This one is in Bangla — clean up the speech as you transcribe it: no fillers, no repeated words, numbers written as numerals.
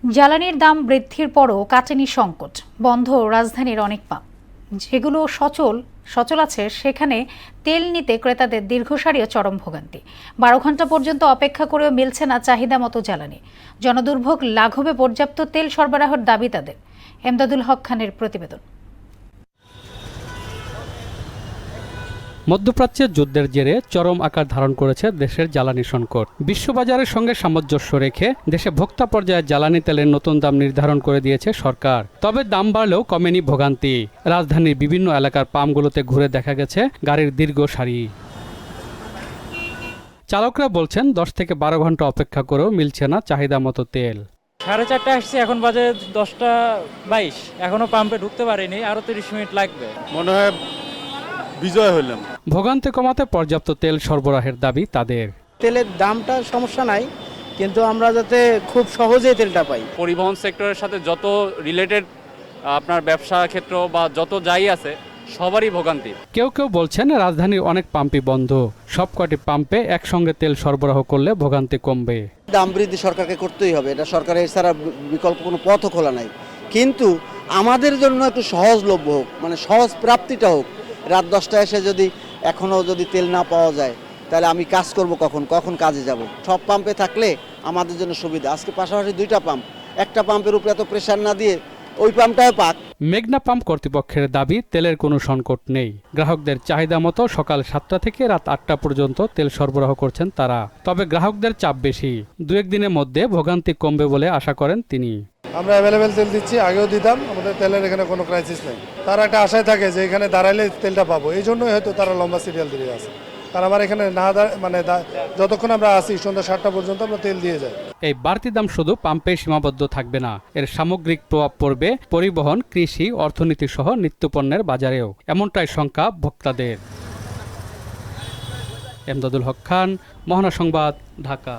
জ্বালানির দাম বৃদ্ধির পরও কাটেনি সংকট, বন্ধ রাজধানীর অনেক পাম্প। যেগুলো সচল আছে সেখানে তেল নিতে ক্রেতাদের দীর্ঘ সারি ও চরম ভোগান্তি। 12 ঘন্টা পর্যন্ত অপেক্ষা করেও মিলছে না চাহিদা মতো জ্বালানি। জনদুর্ভোগ লাঘবে পর্যাপ্ত তেল সরবরাহের দাবি তাদের। এমদাদুল হক খানের প্রতিবেদন। মধ্যপ্রাচ্যের যুদ্ধের জেরে চরম আকার ধারণ করেছে দেশের জ্বালানি সংকট। বিশ্ববাজারের সঙ্গে সামঞ্জস্য রেখে দেশে ভোক্তা পর্যায়ে জ্বালানি তেলের নতুন দাম নির্ধারণ করে দিয়েছে সরকার। তবে দাম বাড়লেও কমেনি ভোগান্তি। রাজধানীর বিভিন্ন এলাকার পাম্পগুলোতে ঘুরে দেখা গেছে গাড়ির দীর্ঘ সারি। চালকরা বলছেন 10 থেকে 12 ঘন্টা অপেক্ষা করেও মিলছে না চাহিদা মতো তেল। 4:30 আসছে, এখন বাজে 10:22। এখনো পাম্পে ঢুকতে পারিনি, আরো 30 মিনিট লাগবে। মনে হয় বিজয় হইলাম। ভোগান্তি কমাতে পর্যাপ্ত তেল সরবরাহের দাবি তাদের। তেলের দামটা সমস্যা নাই, কিন্তু আমরা যাতে খুব সহজেই তেলটা পাই। পরিবহন সেক্টরের সাথে যত রিলেটেড আপনার ব্যবসা ক্ষেত্র বা যত যাই আছে সবারই ভোগান্তি। কেউ কেউ বলছেন রাজধানীর অনেক পাম্পই বন্ধ। সবকটি পাম্পে একসঙ্গে তেল সরবরাহ করলে ভোগান্তি কমবে। দাম বৃদ্ধি সরকারকে করতেই হবে, এটা সরকারের ছাড়া বিকল্প কোনো পথও খোলা নাই। কিন্তু আমাদের জন্য একটু সহজলভ্য হোক, মানে সহজ প্রাপ্তিটা হোক। রাত 10টায় এসে যদি এখনও যদি তেল না পাওয়া যায়, তাহলে আমি কাজ করব কখন কাজে যাব। সব পাম্পে থাকলে আমাদের জন্য সুবিধা। আজকে পাশাপাশি 2টা পাম্প, একটা পাম্পের উপরে এত প্রেশার না দিয়ে ওই পাম্পটাও পাক। মেঘনা পাম্প কর্তৃপক্ষের দাবি, তেলের কোনো সংকট নেই। গ্রাহকদের চাহিদা মতো সকাল 7টা থেকে রাত 8টা পর্যন্ত তেল সরবরাহ করছেন তারা। তবে গ্রাহকদের চাপ বেশি। 2-1 দিনের মধ্যে ভোগান্তি কমবে বলে আশা করেন তিনি। আমরা অ্যাভেলেবেল তেল দিচ্ছি, আগেও দিতাম, আমাদের তেলের এখানে কোনো ক্রাইসিস নেই। তারা একটা আশায় থাকে যে এখানে দাঁড়াইলে তেলটা পাবো, এই জন্যই হয়তো তারা লম্বা সিরিয়াল দিয়ে আছে। কারণ আমার এখানে না যতক্ষণ আমরা আসি সন্ধ্যা 7টা পর্যন্ত আমরা তেল দিয়ে যাই। এই বাড়তি দাম শুধু পাম্পে সীমাবদ্ধ থাকবে না, এর সামগ্রিক প্রভাব পড়বে পরিবহন, কৃষি, অর্থনীতি সহ নিত্যপণ্যের বাজারেও। এমনটাই শঙ্কা ভোক্তাদের। এমদাদুল হক খান, মহানা সংবাদ, ঢাকা।